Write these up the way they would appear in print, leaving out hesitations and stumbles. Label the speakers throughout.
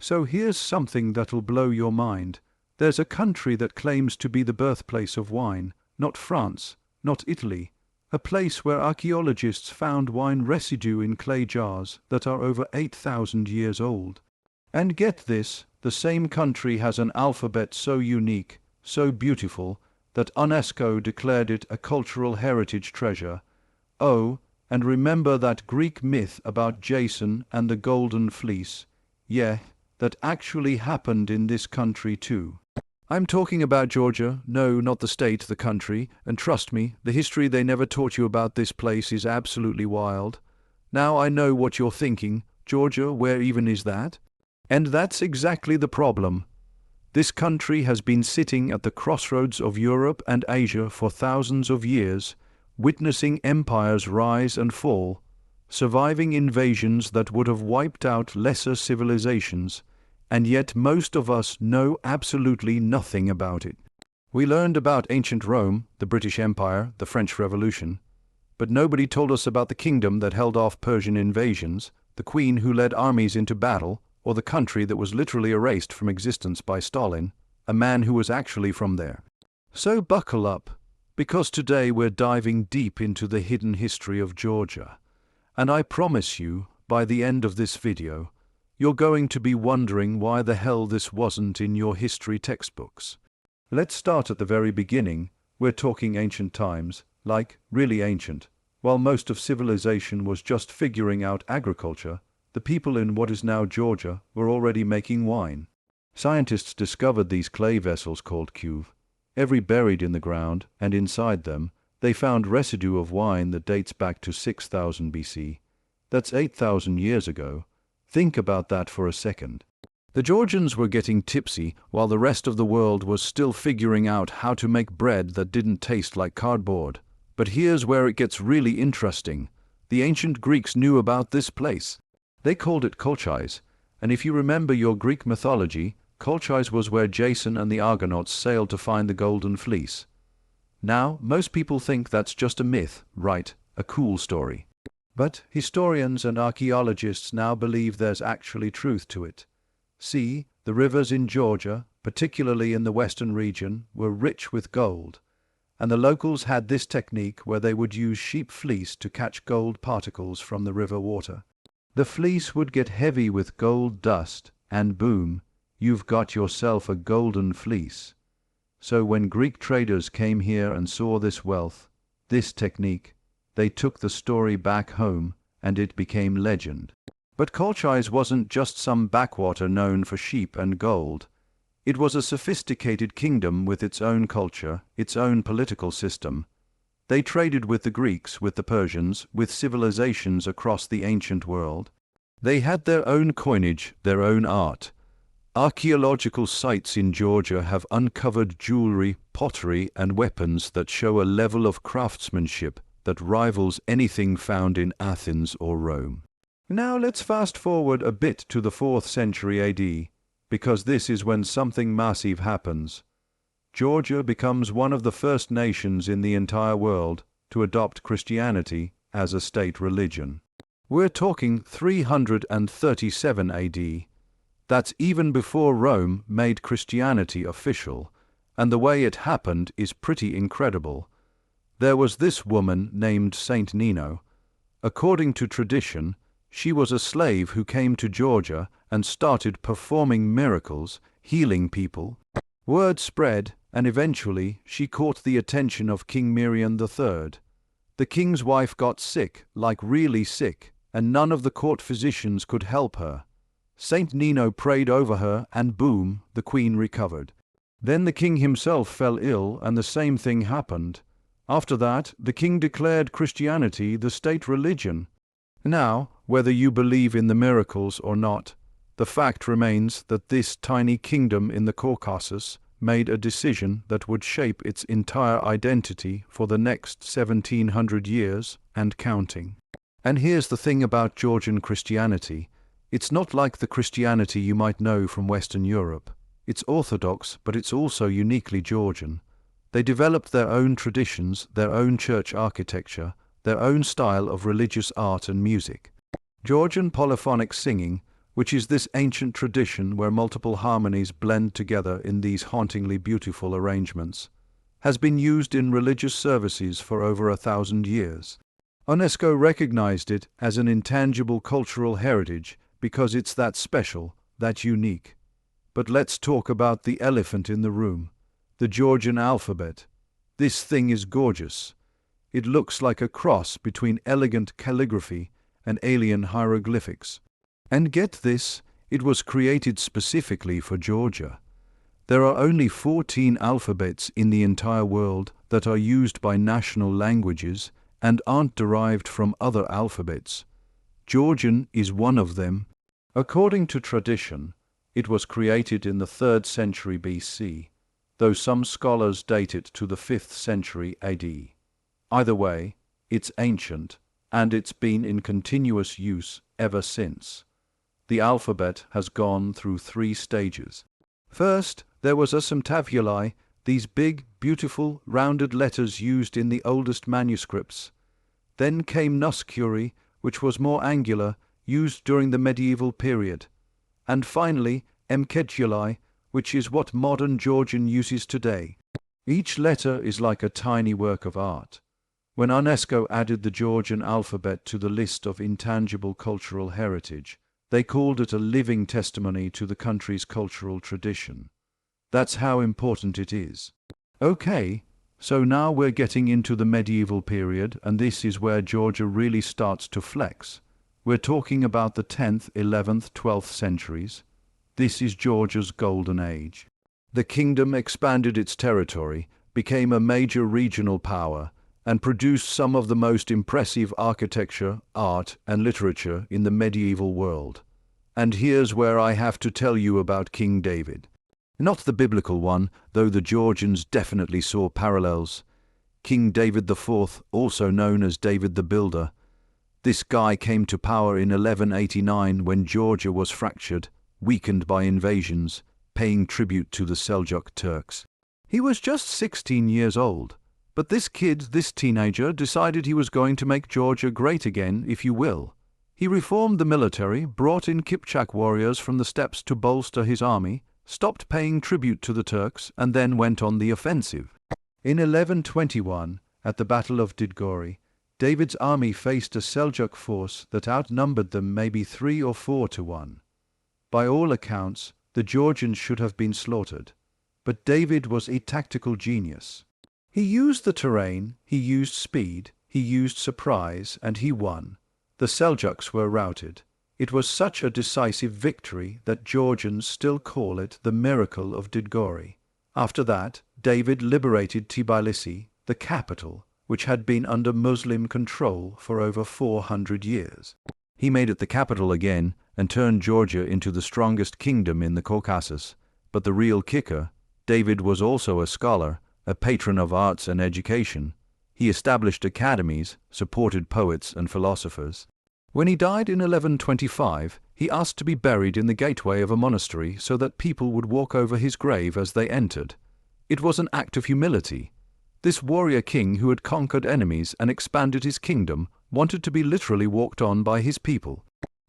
Speaker 1: So here's something that'll blow your mind. There's a country that claims to be the birthplace of wine, not France, not Italy, a place where archaeologists found wine residue in clay jars that are over 8,000 years old. And get this, the same country has an alphabet so unique, so beautiful, that UNESCO declared it a cultural heritage treasure. Oh, and remember that Greek myth about Jason and the Golden Fleece. Yeah, that actually happened in this country too. I'm talking about Georgia, no, not the state, the country, and trust me, the history they never taught you about this place is absolutely wild. Now I know what you're thinking, Georgia, where even is that? And that's exactly the problem. This country has been sitting at the crossroads of Europe and Asia for thousands of years, witnessing empires rise and fall, surviving invasions that would have wiped out lesser civilizations, and yet most of us know absolutely nothing about it. We learned about ancient Rome, the British Empire, the French Revolution, but nobody told us about the kingdom that held off Persian invasions, the queen who led armies into battle, or the country that was literally erased from existence by Stalin, a man who was actually from there. So buckle up, because today we're diving deep into the hidden history of Georgia, and I promise you, by the end of this video, you're going to be wondering why the hell this wasn't in your history textbooks. Let's start at the very beginning. We're talking ancient times, like really ancient. While most of civilization was just figuring out agriculture, the people in what is now Georgia were already making wine. Scientists discovered these clay vessels called cuve, every buried in the ground, and inside them they found residue of wine that dates back to 6000 BC. That's 8,000 years ago. Think about that for a second. The Georgians were getting tipsy while the rest of the world was still figuring out how to make bread that didn't taste like cardboard. But here's where it gets really interesting. The ancient Greeks knew about this place. They called it Colchis, and if you remember your Greek mythology, Colchis was where Jason and the Argonauts sailed to find the Golden Fleece. Now, most people think that's just a myth, right? A cool story. But historians and archaeologists now believe there's actually truth to it. See, the rivers in Georgia, particularly in the western region, were rich with gold, and the locals had this technique where they would use sheep fleece to catch gold particles from the river water. The fleece would get heavy with gold dust, and boom, you've got yourself a golden fleece. So when Greek traders came here and saw this wealth, this technique, they took the story back home, and it became legend. But Colchis wasn't just some backwater known for sheep and gold. It was a sophisticated kingdom with its own culture, its own political system. They traded with the Greeks, with the Persians, with civilizations across the ancient world. They had their own coinage, their own art. Archaeological sites in Georgia have uncovered jewelry, pottery, and weapons that show a level of craftsmanship that rivals anything found in Athens or Rome. Now let's fast forward a bit to the 4th century AD, because this is when something massive happens. Georgia becomes one of the first nations in the entire world to adopt Christianity as a state religion. We're talking 337 AD. That's even before Rome made Christianity official, and the way it happened is pretty incredible. There was this woman named Saint Nino. According to tradition, she was a slave who came to Georgia and started performing miracles, healing people. Word spread, and eventually she caught the attention of King Miriam III. The king's wife got sick, like really sick, and none of the court physicians could help her. Saint Nino prayed over her, and boom, the queen recovered. Then the king himself fell ill, and the same thing happened. After that, the king declared Christianity the state religion. Now, whether you believe in the miracles or not, the fact remains that this tiny kingdom in the Caucasus made a decision that would shape its entire identity for the next 1700 years and counting. And here's the thing about Georgian Christianity. It's not like the Christianity you might know from Western Europe. It's orthodox, but it's also uniquely Georgian. They developed their own traditions, their own church architecture, their own style of religious art and music. Georgian polyphonic singing, which is this ancient tradition where multiple harmonies blend together in these hauntingly beautiful arrangements, has been used in religious services for over 1,000 years. UNESCO recognized it as an intangible cultural heritage because it's that special, that unique. But let's talk about the elephant in the room, the Georgian alphabet. This thing is gorgeous. It looks like a cross between elegant calligraphy and alien hieroglyphics. And get this, it was created specifically for Georgia. There are only 14 alphabets in the entire world that are used by national languages and aren't derived from other alphabets. Georgian is one of them. According to tradition, it was created in the 3rd century BC, though some scholars date it to the 5th century AD. Either way, it's ancient, and it's been in continuous use ever since. The alphabet has gone through 3 stages. First, there was asymptavuli, these big, beautiful, rounded letters used in the oldest manuscripts. Then came nuscuri, which was more angular, used during the medieval period. And finally, mkedjuli, which is what modern Georgian uses today. Each letter is like a tiny work of art. When UNESCO added the Georgian alphabet to the list of intangible cultural heritage, they called it a living testimony to the country's cultural tradition. That's how important it is. Okay, so now we're getting into the medieval period, and this is where Georgia really starts to flex. We're talking about the 10th, 11th, 12th centuries. This is Georgia's golden age. The kingdom expanded its territory, became a major regional power, and produced some of the most impressive architecture, art, and literature in the medieval world. And here's where I have to tell you about King David. Not the biblical one, though the Georgians definitely saw parallels. King David IV, also known as David the Builder. This guy came to power in 1189 when Georgia was fractured, weakened by invasions, paying tribute to the Seljuk Turks. He was just 16 years old. But this kid, this teenager, decided he was going to make Georgia great again, if you will. He reformed the military, brought in Kipchak warriors from the steppes to bolster his army, stopped paying tribute to the Turks, and then went on the offensive. In 1121, at the Battle of Didgori, David's army faced a Seljuk force that outnumbered them maybe 3 or 4 to 1. By all accounts, the Georgians should have been slaughtered. But David was a tactical genius. He used the terrain, he used speed, he used surprise, and he won. The Seljuks were routed. It was such a decisive victory that Georgians still call it the miracle of Didgori. After that, David liberated Tbilisi, the capital, which had been under Muslim control for over 400 years. He made it the capital again and turned Georgia into the strongest kingdom in the Caucasus. But the real kicker, David was also a scholar, a patron of arts and education. He established academies, supported poets and philosophers. When he died in 1125, he asked to be buried in the gateway of a monastery so that people would walk over his grave as they entered. It was an act of humility. This warrior king who had conquered enemies and expanded his kingdom wanted to be literally walked on by his people.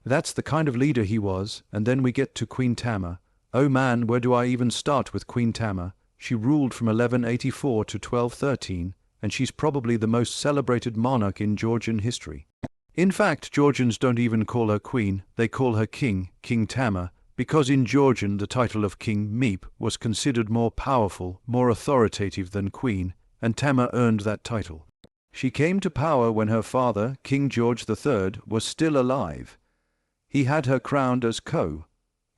Speaker 1: That's the kind of leader he was. And then we get to Queen Tamar. Oh man, where do I even start with Queen Tamar? She ruled from 1184 to 1213, and she's probably the most celebrated monarch in Georgian history. In fact, Georgians don't even call her queen, they call her king, King Tamar, because in Georgian the title of King Meep was considered more powerful, more authoritative than queen, and Tamar earned that title. She came to power when her father, King George III, was still alive. He had her crowned as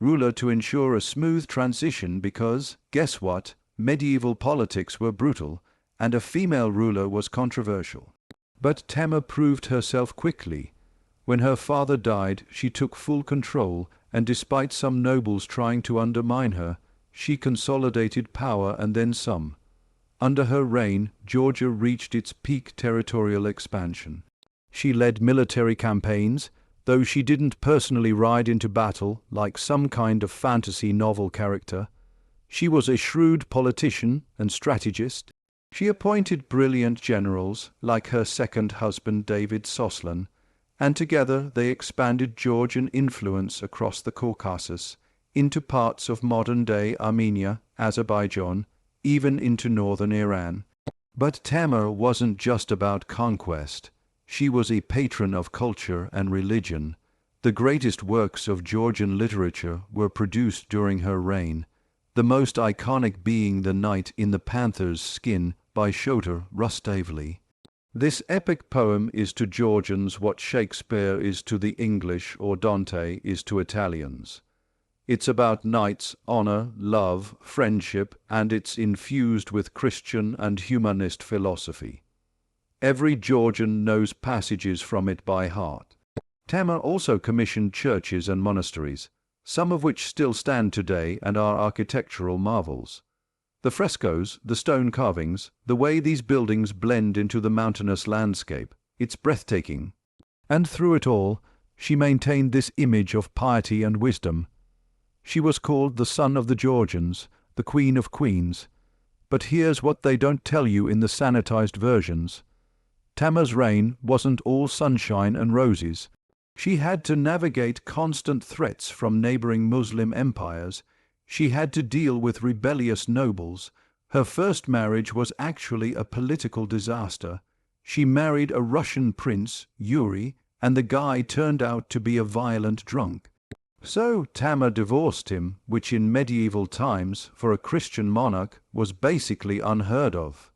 Speaker 1: ruler to ensure a smooth transition because, guess what, medieval politics were brutal, and a female ruler was controversial. But Tamar proved herself quickly. When her father died, she took full control, and despite some nobles trying to undermine her, she consolidated power and then some. Under her reign, Georgia reached its peak territorial expansion. She led military campaigns, though she didn't personally ride into battle like some kind of fantasy novel character. She was a shrewd politician and strategist. She appointed brilliant generals like her second husband David Soslan, and together they expanded Georgian influence across the Caucasus, into parts of modern-day Armenia, Azerbaijan, even into northern Iran. But Tamar wasn't just about conquest. She was a patron of culture and religion. The greatest works of Georgian literature were produced during her reign, the most iconic being The Knight in the Panther's Skin by Shota Rustaveli. This epic poem is to Georgians what Shakespeare is to the English or Dante is to Italians. It's about knights, honor, love, friendship, and it's infused with Christian and humanist philosophy. Every Georgian knows passages from it by heart. Tamar also commissioned churches and monasteries, some of which still stand today and are architectural marvels. The frescoes, the stone carvings, the way these buildings blend into the mountainous landscape, it's breathtaking. And through it all, she maintained this image of piety and wisdom. She was called the Son of the Georgians, the Queen of Queens. But here's what they don't tell you in the sanitized versions. Tamar's reign wasn't all sunshine and roses. She had to navigate constant threats from neighboring Muslim empires. She had to deal with rebellious nobles. Her first marriage was actually a political disaster. She married a Russian prince, Yuri, and the guy turned out to be a violent drunk. So Tamar divorced him, which in medieval times, for a Christian monarch, was basically unheard of.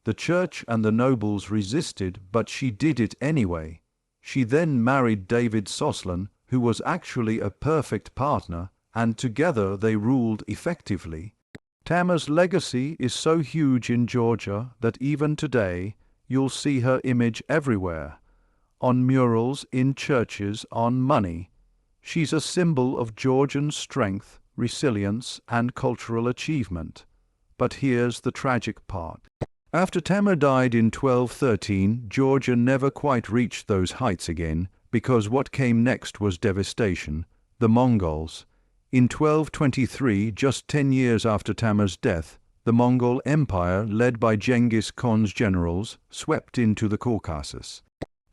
Speaker 1: The church and the nobles resisted, but she did it anyway. She then married David Soslan, who was actually a perfect partner, and together they ruled effectively. Tamar's legacy is so huge in Georgia that even today you'll see her image everywhere, on murals, in churches, on money. She's a symbol of Georgian strength, resilience, and cultural achievement. But here's the tragic part. After Tamar died in 1213, Georgia never quite reached those heights again, because what came next was devastation: the Mongols. In 1223, just 10 years after Tamar's death, the Mongol Empire, led by Genghis Khan's generals, swept into the Caucasus.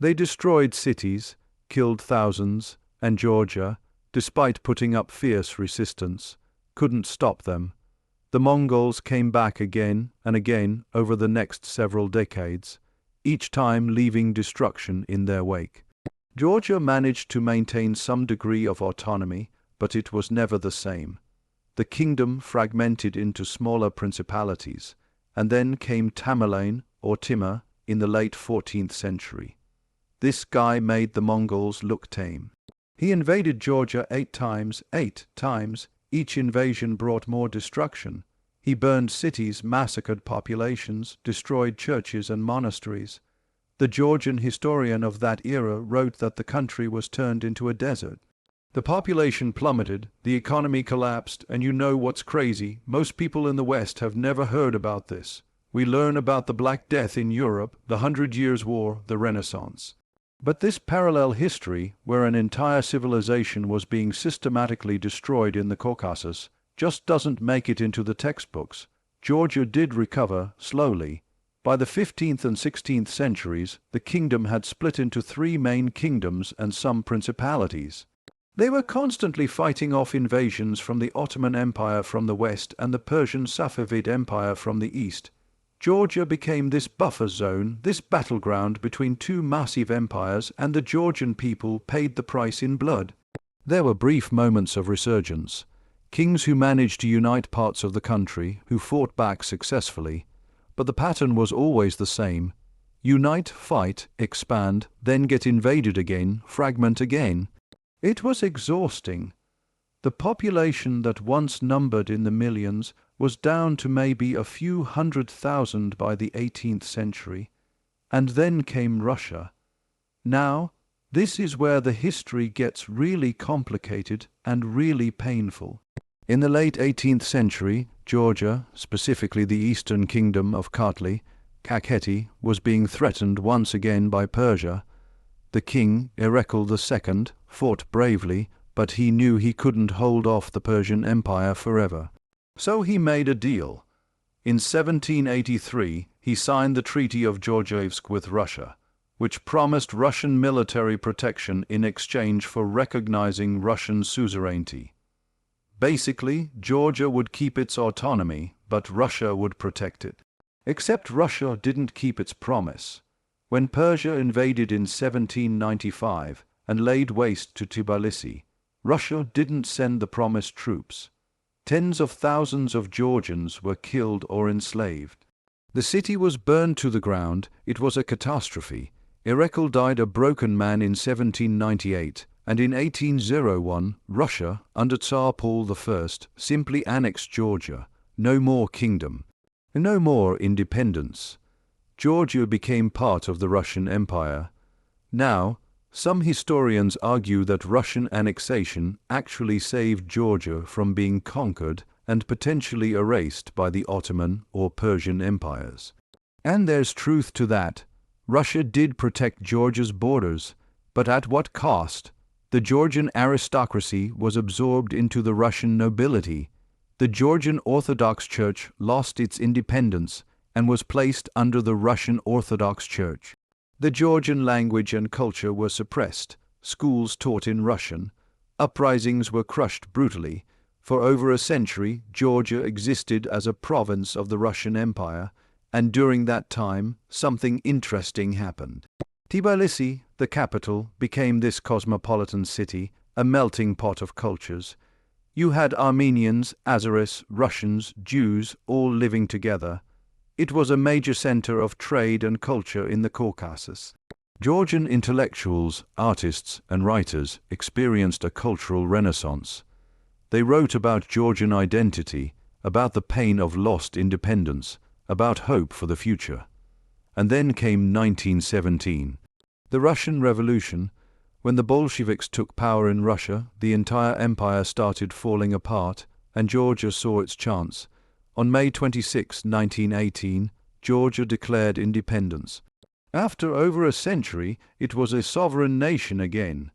Speaker 1: They destroyed cities, killed thousands, and Georgia, despite putting up fierce resistance, couldn't stop them. The Mongols came back again and again over the next several decades, each time leaving destruction in their wake. Georgia managed to maintain some degree of autonomy, but it was never the same. The kingdom fragmented into smaller principalities, and then came Tamerlane, or Timur, in the late 14th century. This guy made the Mongols look tame. He invaded Georgia 8 times, each invasion brought more destruction. He burned cities, massacred populations, destroyed churches and monasteries. The Georgian historian of that era wrote that the country was turned into a desert. The population plummeted, the economy collapsed, and you know what's crazy? Most people in the West have never heard about this. We learn about the Black Death in Europe, the 100 Years' War, the Renaissance. But this parallel history, where an entire civilization was being systematically destroyed in the Caucasus, just doesn't make it into the textbooks. Georgia did recover, slowly. By the 15th and 16th centuries, the kingdom had split into 3 main kingdoms and some principalities. They were constantly fighting off invasions from the Ottoman Empire from the west and the Persian Safavid Empire from the east. Georgia became this buffer zone, this battleground between 2 massive empires, and the Georgian people paid the price in blood. There were brief moments of resurgence. Kings who managed to unite parts of the country, who fought back successfully. But the pattern was always the same. Unite, fight, expand, then get invaded again, fragment again. It was exhausting. The population that once numbered in the millions was down to maybe a few 100,000 by the 18th century. And then came Russia. Now, this is where the history gets really complicated and really painful. In the late 18th century, Georgia, specifically the eastern kingdom of Kartli, Kakheti, was being threatened once again by Persia. The king, Erekle II, fought bravely, but he knew he couldn't hold off the Persian Empire forever. So he made a deal. In 1783, he signed the Treaty of Georgievsk with Russia. which promised Russian military protection in exchange for recognizing Russian suzerainty. Basically, Georgia would keep its autonomy, but Russia would protect it. Except Russia didn't keep its promise. When Persia invaded in 1795 and laid waste to Tbilisi, Russia didn't send the promised troops. Tens of thousands of Georgians were killed or enslaved. The city was burned to the ground. It was a catastrophe. Erekle died a broken man in 1798, and in 1801 Russia, under Tsar Paul I, simply annexed Georgia. No more kingdom. No more independence. Georgia became part of the Russian Empire. Now, some historians argue that Russian annexation actually saved Georgia from being conquered and potentially erased by the Ottoman or Persian empires. And there's truth to that. Russia did protect Georgia's borders, but at what cost? The Georgian aristocracy was absorbed into the Russian nobility. The Georgian Orthodox Church lost its independence and was placed under the Russian Orthodox Church. The Georgian language and culture were suppressed, schools taught in Russian, uprisings were crushed brutally. For over a century, Georgia existed as a province of the Russian Empire, and during that time, something interesting happened. Tbilisi, the capital, became this cosmopolitan city, a melting pot of cultures. You had Armenians, Azeris, Russians, Jews, all living together. It was a major center of trade and culture in the Caucasus. Georgian intellectuals, artists, and writers experienced a cultural renaissance. They wrote about Georgian identity, about the pain of lost independence, about hope for the future. And then came 1917, the Russian Revolution. When the Bolsheviks took power in Russia, the entire empire started falling apart, and Georgia saw its chance. On May 26, 1918, Georgia declared independence. After over a century, it was a sovereign nation again.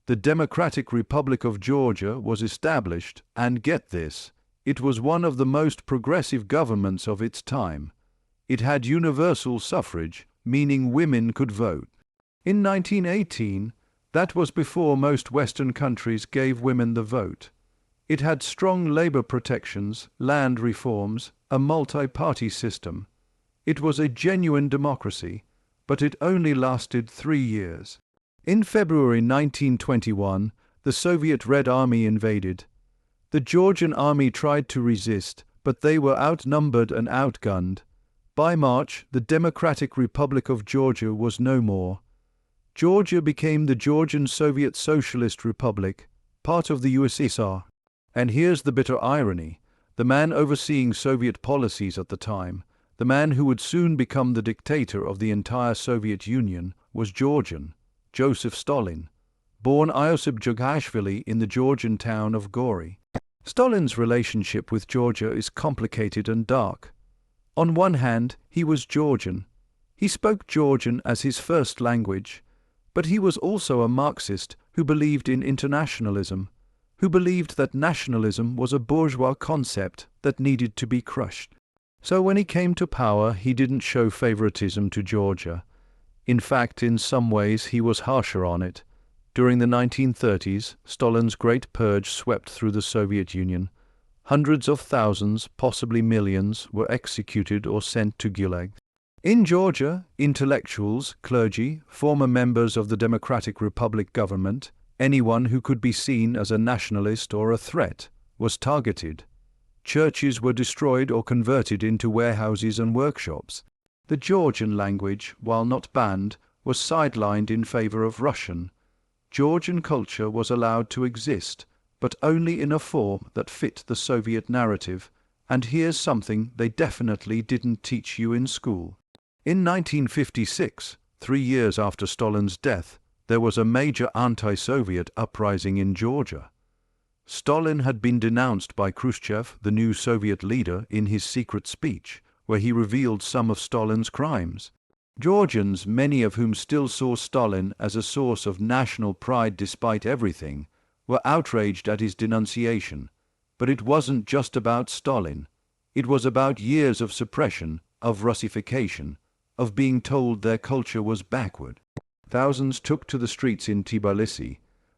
Speaker 1: The Democratic Republic of Georgia was established, and get this, it was one of the most progressive governments of its time. It had universal suffrage, meaning women could vote. In 1918, that was before most Western countries gave women the vote. It had strong labor protections, land reforms, a multi-party system. It was a genuine democracy, but it only lasted 3 years. In February 1921, the Soviet Red Army invaded. The Georgian army tried to resist, but they were outnumbered and outgunned. By March, the Democratic Republic of Georgia was no more. Georgia became the Georgian Soviet Socialist Republic, part of the USSR. And here's the bitter irony. The man overseeing Soviet policies at the time, the man who would soon become the dictator of the entire Soviet Union, was Georgian, Joseph Stalin, born Iosip Jugashvili in the Georgian town of Gori. Stalin's relationship with Georgia is complicated and dark. On one hand, he was Georgian. He spoke Georgian as his first language, but he was also a Marxist who believed in internationalism, who believed that nationalism was a bourgeois concept that needed to be crushed. So when he came to power, he didn't show favoritism to Georgia. In fact, in some ways, he was harsher on it. During the 1930s, Stalin's Great Purge swept through the Soviet Union. Hundreds of thousands, possibly millions, were executed or sent to Gulag. In Georgia, intellectuals, clergy, former members of the Democratic Republic government, anyone who could be seen as a nationalist or a threat, was targeted. Churches were destroyed or converted into warehouses and workshops. The Georgian language, while not banned, was sidelined in favor of Russian. Georgian culture was allowed to exist, but only in a form that fit the Soviet narrative, and here's something they definitely didn't teach you in school. In 1956, 3 years after Stalin's death, there was a major anti-Soviet uprising in Georgia. Stalin had been denounced by Khrushchev, the new Soviet leader, in his secret speech, where he revealed some of Stalin's crimes. Georgians, many of whom still saw Stalin as a source of national pride despite everything, were outraged at his denunciation. But it wasn't just about Stalin. It was about years of suppression, of Russification, of being told their culture was backward. Thousands took to the streets in Tbilisi.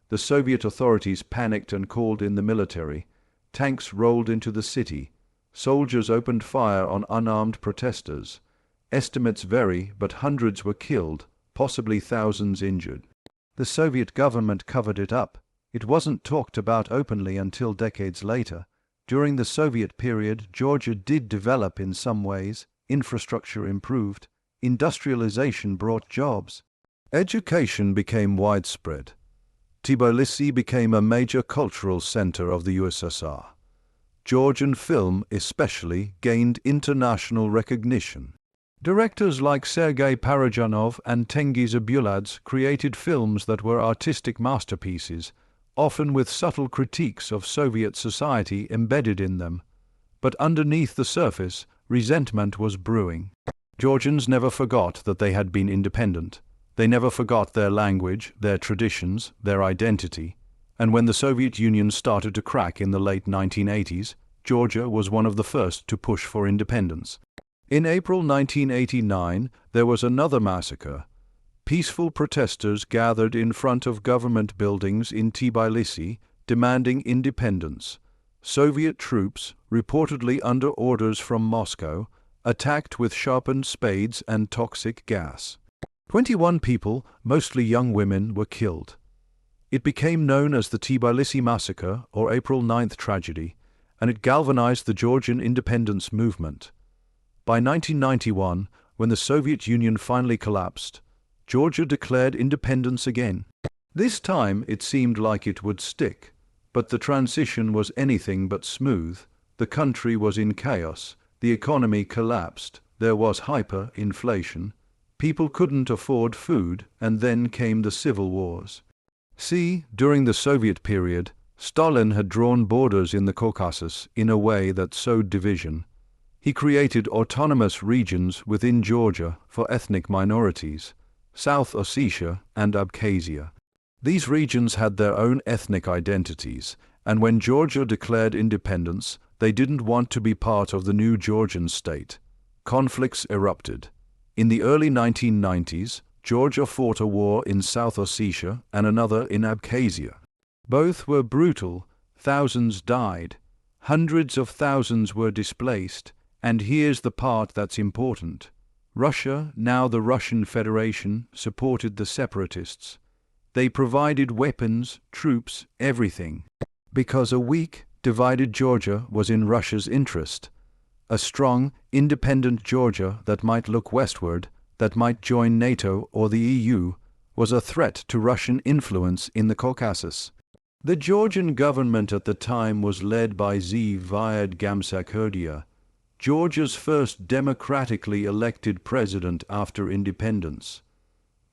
Speaker 1: The Soviet authorities panicked and called in the military. Tanks rolled into the city. Soldiers opened fire on unarmed protesters. Estimates vary, but hundreds were killed, possibly thousands injured. The Soviet government covered it up. It wasn't talked about openly until decades later. During the Soviet period, Georgia did develop in some ways. Infrastructure improved. Industrialization brought jobs. Education became widespread. Tbilisi became a major cultural center of the USSR. Georgian film especially gained international recognition. Directors like Sergei Parajanov and Tengiz Abuladze created films that were artistic masterpieces, often with subtle critiques of Soviet society embedded in them. But underneath the surface, resentment was brewing. Georgians never forgot that they had been independent. They never forgot their language, their traditions, their identity. And when the Soviet Union started to crack in the late 1980s, Georgia was one of the first to push for independence. In April 1989, there was another massacre. Peaceful protesters gathered in front of government buildings in Tbilisi, demanding independence. Soviet troops, reportedly under orders from Moscow, attacked with sharpened spades and toxic gas. 21 people, mostly young women, were killed. It became known as the Tbilisi Massacre or April 9th tragedy, and it galvanized the Georgian independence movement. By 1991, when the Soviet Union finally collapsed, Georgia declared independence again. This time it seemed like it would stick, but the transition was anything but smooth. The country was in chaos, the economy collapsed, there was hyperinflation, people couldn't afford food, and then came the civil wars. See, during the Soviet period, Stalin had drawn borders in the Caucasus in a way that sowed division. He created autonomous regions within Georgia for ethnic minorities, South Ossetia and Abkhazia. These regions had their own ethnic identities, and when Georgia declared independence, they didn't want to be part of the new Georgian state. Conflicts erupted. In the early 1990s, Georgia fought a war in South Ossetia and another in Abkhazia. Both were brutal. Thousands died. Hundreds of thousands were displaced. And here's the part that's important. Russia, now the Russian Federation, supported the separatists. They provided weapons, troops, everything. Because a weak, divided Georgia was in Russia's interest. A strong, independent Georgia that might look westward, that might join NATO or the EU, was a threat to Russian influence in the Caucasus. The Georgian government at the time was led by Zviad Gamsakhurdia, Georgia's first democratically elected president after independence.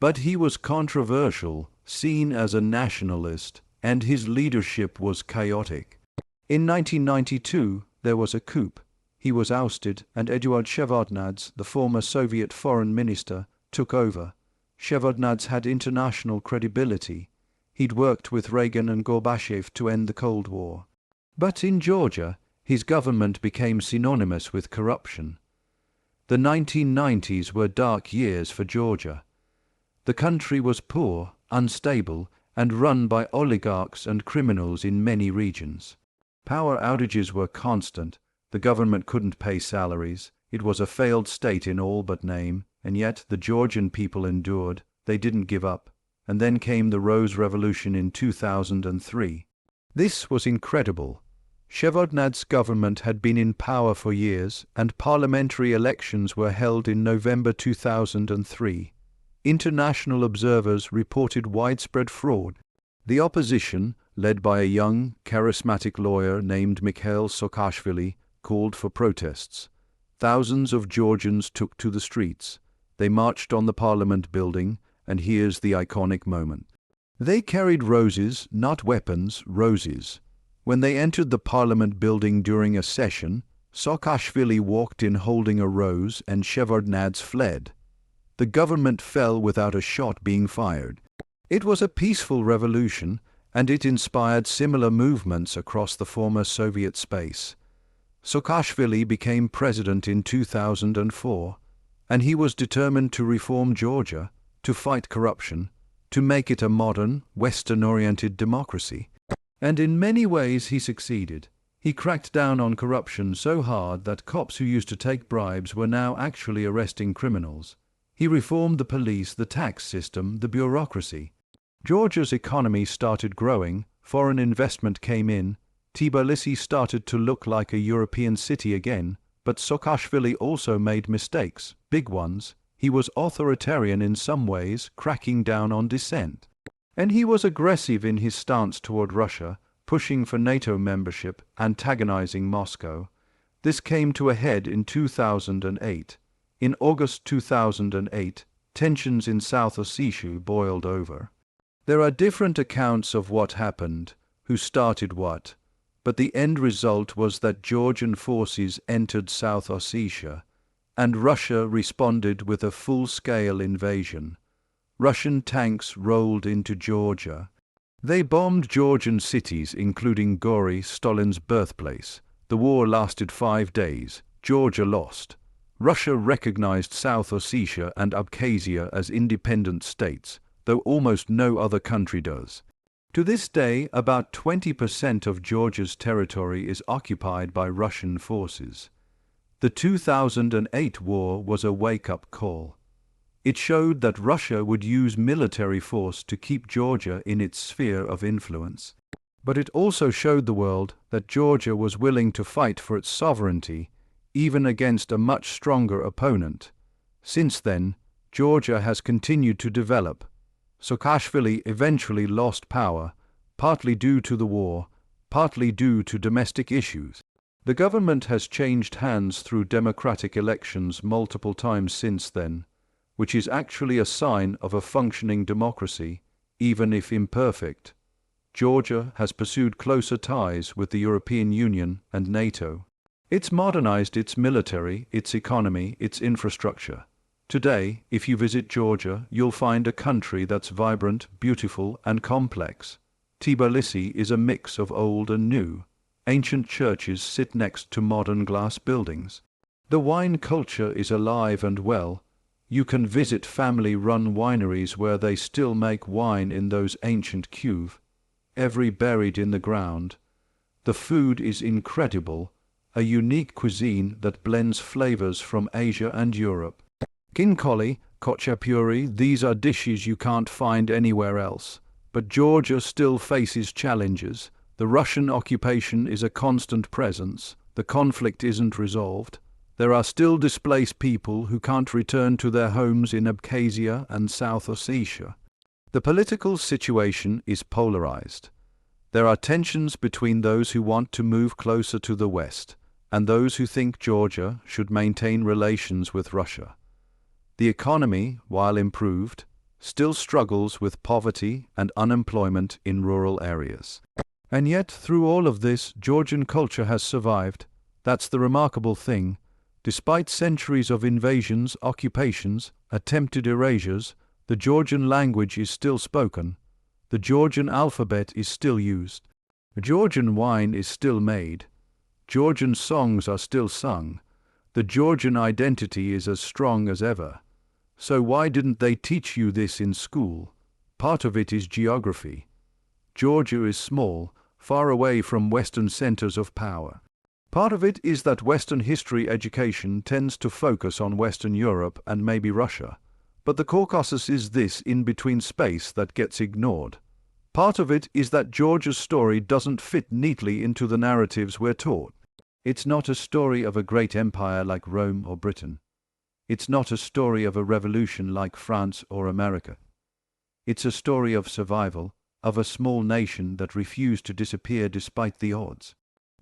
Speaker 1: But he was controversial, seen as a nationalist, and his leadership was chaotic. In 1992, there was a coup. He was ousted, and Eduard Shevardnadze, the former Soviet foreign minister, took over. Shevardnadze had international credibility. He'd worked with Reagan and Gorbachev to end the Cold War. But in Georgia, his government became synonymous with corruption. The 1990s were dark years for Georgia. The country was poor, unstable, and run by oligarchs and criminals in many regions. Power outages were constant. The government couldn't pay salaries. It was a failed state in all but name, and yet the Georgian people endured. They didn't give up. And then came the Rose Revolution in 2003. This was incredible. Shevardnadze's government had been in power for years, and parliamentary elections were held in November 2003. International observers reported widespread fraud. The opposition, led by a young, charismatic lawyer named Mikhail Saakashvili, called for protests. Thousands of Georgians took to the streets. They marched on the parliament building, and here's the iconic moment. They carried roses, not weapons, roses. When they entered the parliament building during a session, Saakashvili walked in holding a rose and Shevardnadze fled. The government fell without a shot being fired. It was a peaceful revolution, and it inspired similar movements across the former Soviet space. Saakashvili became president in 2004. and he was determined to reform Georgia, to fight corruption, to make it a modern, Western-oriented democracy. And in many ways he succeeded. He cracked down on corruption so hard that cops who used to take bribes were now actually arresting criminals. He reformed the police, the tax system, the bureaucracy. Georgia's economy started growing, foreign investment came in, Tbilisi started to look like a European city again, but Saakashvili also made mistakes, big ones. He was authoritarian in some ways, cracking down on dissent. And he was aggressive in his stance toward Russia, pushing for NATO membership, antagonizing Moscow. This came to a head in 2008. In August 2008, tensions in South Ossetia boiled over. There are different accounts of what happened, who started what, but the end result was that Georgian forces entered South Ossetia, and Russia responded with a full-scale invasion. Russian tanks rolled into Georgia. They bombed Georgian cities, including Gori, Stalin's birthplace. The war lasted 5 days. Georgia lost. Russia recognized South Ossetia and Abkhazia as independent states, though almost no other country does. To this day, about 20% of Georgia's territory is occupied by Russian forces. The 2008 war was a wake-up call. It showed that Russia would use military force to keep Georgia in its sphere of influence. But it also showed the world that Georgia was willing to fight for its sovereignty, even against a much stronger opponent. Since then, Georgia has continued to develop. Saakashvili eventually lost power, partly due to the war, partly due to domestic issues. The government has changed hands through democratic elections multiple times since then, which is actually a sign of a functioning democracy, even if imperfect. Georgia has pursued closer ties with the European Union and NATO. It's modernized its military, its economy, its infrastructure. Today, if you visit Georgia, you'll find a country that's vibrant, beautiful, and complex. Tbilisi is a mix of old and new. Ancient churches sit next to modern glass buildings. The wine culture is alive and well. You can visit family-run wineries where they still make wine in those ancient cuves, every buried in the ground. The food is incredible, a unique cuisine that blends flavors from Asia and Europe. Kinkoli, kochapuri, these are dishes you can't find anywhere else. But Georgia still faces challenges. The Russian occupation is a constant presence. The conflict isn't resolved. There are still displaced people who can't return to their homes in Abkhazia and South Ossetia. The political situation is polarized. There are tensions between those who want to move closer to the West and those who think Georgia should maintain relations with Russia. The economy, while improved, still struggles with poverty and unemployment in rural areas. And yet, through all of this, Georgian culture has survived. That's the remarkable thing. Despite centuries of invasions, occupations, attempted erasures, the Georgian language is still spoken. The Georgian alphabet is still used. Georgian wine is still made. Georgian songs are still sung. The Georgian identity is as strong as ever. So why didn't they teach you this in school? Part of it is geography. Georgia is small, far away from Western centers of power. Part of it is that Western history education tends to focus on Western Europe and maybe Russia. But the Caucasus is this in-between space that gets ignored. Part of it is that Georgia's story doesn't fit neatly into the narratives we're taught. It's not a story of a great empire like Rome or Britain. It's not a story of a revolution like France or America. It's a story of survival, of a small nation that refused to disappear despite the odds.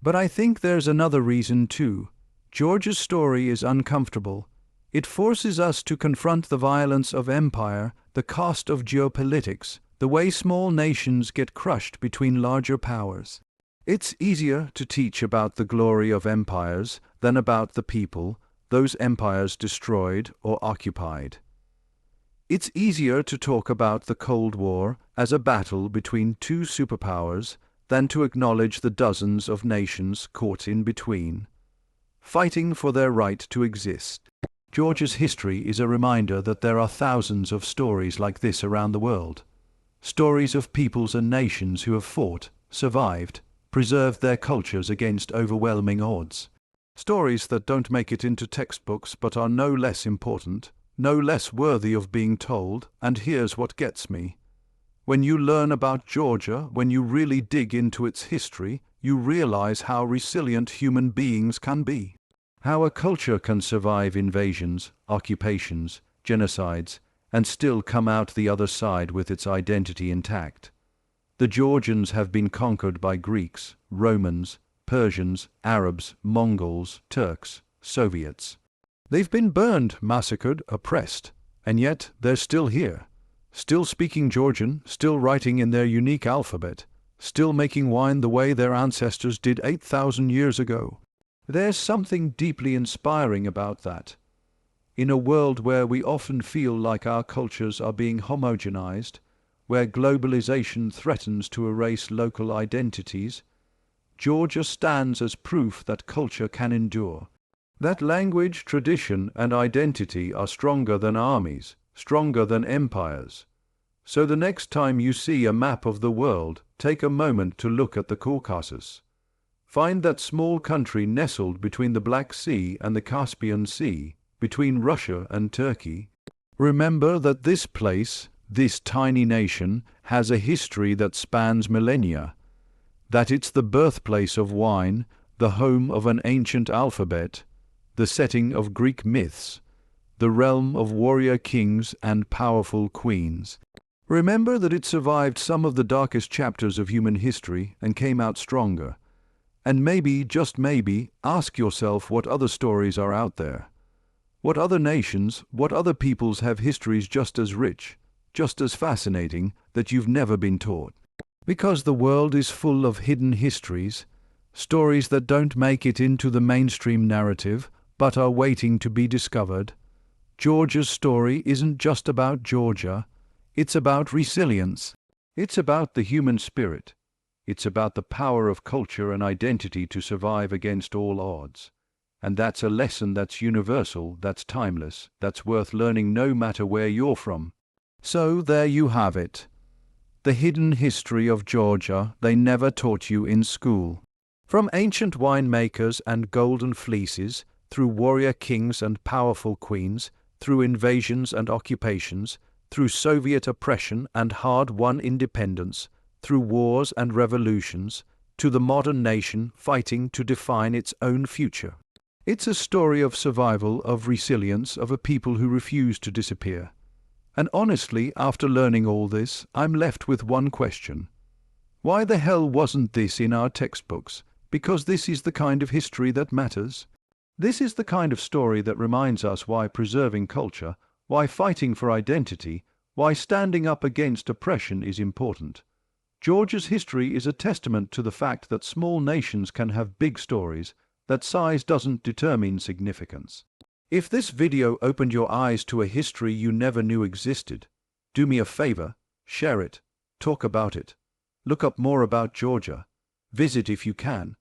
Speaker 1: But I think there's another reason too. Georgia's story is uncomfortable. It forces us to confront the violence of empire, the cost of geopolitics, the way small nations get crushed between larger powers. It's easier to teach about the glory of empires than about the people those empires destroyed or occupied. It's easier to talk about the Cold War as a battle between two superpowers than to acknowledge the dozens of nations caught in between, fighting for their right to exist. Georgia's history is a reminder that there are thousands of stories like this around the world. Stories of peoples and nations who have fought, survived, preserved their cultures against overwhelming odds. Stories that don't make it into textbooks but are no less important, no less worthy of being told. And here's what gets me. When you learn about Georgia, when you really dig into its history, you realize how resilient human beings can be. How a culture can survive invasions, occupations, genocides, and still come out the other side with its identity intact. The Georgians have been conquered by Greeks, Romans, Persians, Arabs, Mongols, Turks, Soviets. They've been burned, massacred, oppressed, and yet they're still here. Still speaking Georgian, still writing in their unique alphabet, still making wine the way their ancestors did 8,000 years ago. There's something deeply inspiring about that. In a world where we often feel like our cultures are being homogenized, where globalization threatens to erase local identities, Georgia stands as proof that culture can endure. That language, tradition, and identity are stronger than armies, stronger than empires. So the next time you see a map of the world, take a moment to look at the Caucasus. Find that small country nestled between the Black Sea and the Caspian Sea, between Russia and Turkey. Remember that this place, this tiny nation, has a history that spans millennia, that it's the birthplace of wine, the home of an ancient alphabet, the setting of Greek myths, the realm of warrior kings and powerful queens. Remember that it survived some of the darkest chapters of human history and came out stronger. And maybe, just maybe, ask yourself what other stories are out there. What other nations, what other peoples have histories just as rich, just as fascinating, that you've never been taught. Because the world is full of hidden histories, stories that don't make it into the mainstream narrative, but are waiting to be discovered. Georgia's story isn't just about Georgia, it's about resilience. It's about the human spirit. It's about the power of culture and identity to survive against all odds. And that's a lesson that's universal, that's timeless, that's worth learning no matter where you're from. So there you have it. The hidden history of Georgia they never taught you in school. From ancient winemakers and golden fleeces, through warrior kings and powerful queens, through invasions and occupations, through Soviet oppression and hard-won independence, through wars and revolutions, to the modern nation fighting to define its own future. It's a story of survival, of resilience, of a people who refuse to disappear. And honestly, after learning all this, I'm left with one question. Why the hell wasn't this in our textbooks? Because this is the kind of history that matters. This is the kind of story that reminds us why preserving culture, why fighting for identity, why standing up against oppression is important. Georgia's history is a testament to the fact that small nations can have big stories, that size doesn't determine significance. If this video opened your eyes to a history you never knew existed, do me a favor, share it, talk about it. Look up more about Georgia. Visit if you can.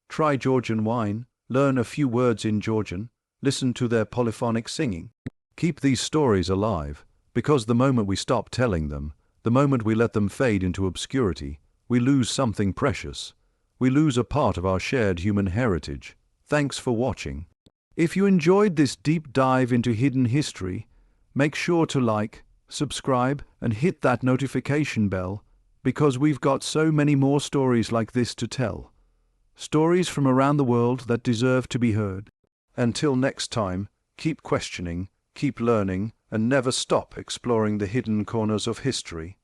Speaker 1: Try Georgian wine, learn a few words in Georgian, listen to their polyphonic singing. Keep these stories alive, because the moment we stop telling them, the moment we let them fade into obscurity, we lose something precious. We lose a part of our shared human heritage. Thanks for watching. If you enjoyed this deep dive into hidden history, make sure to like, subscribe, and hit that notification bell, because we've got so many more stories like this to tell. Stories from around the world that deserve to be heard. Until next time, keep questioning, keep learning, and never stop exploring the hidden corners of history.